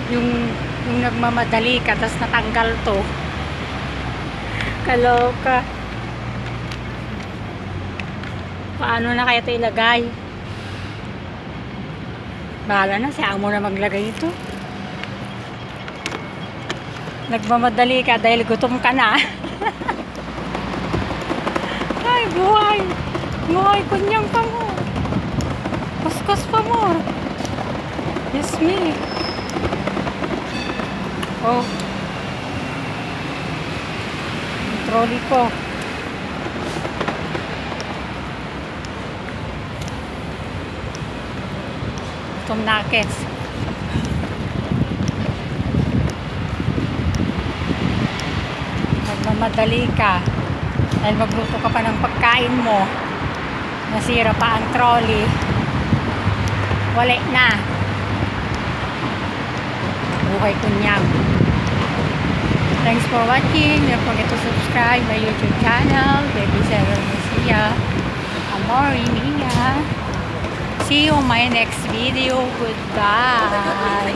Yung, yung nagmamadali ka, tapos natanggal to. Kaloka. Paano na kaya ito ilagay? Bahala na, si amo na maglagay ito. Nagmamadali ka dahil gutom ka na. Ay, buhay. Buhay, kunyang pa mo. Kuskus pa mo. Yes, me. Oh. Yung trolley ko. Gutom nakes. Nagmamadali ka. Dahil magluto ka pa ng pagkain mo. Nasira pa ang trolley. Wala na. Buhay kunyang. Thanks for watching. Don't forget to subscribe my YouTube channel. Baby Sarah Lucia. Amori Mia. See you on my next video. Goodbye.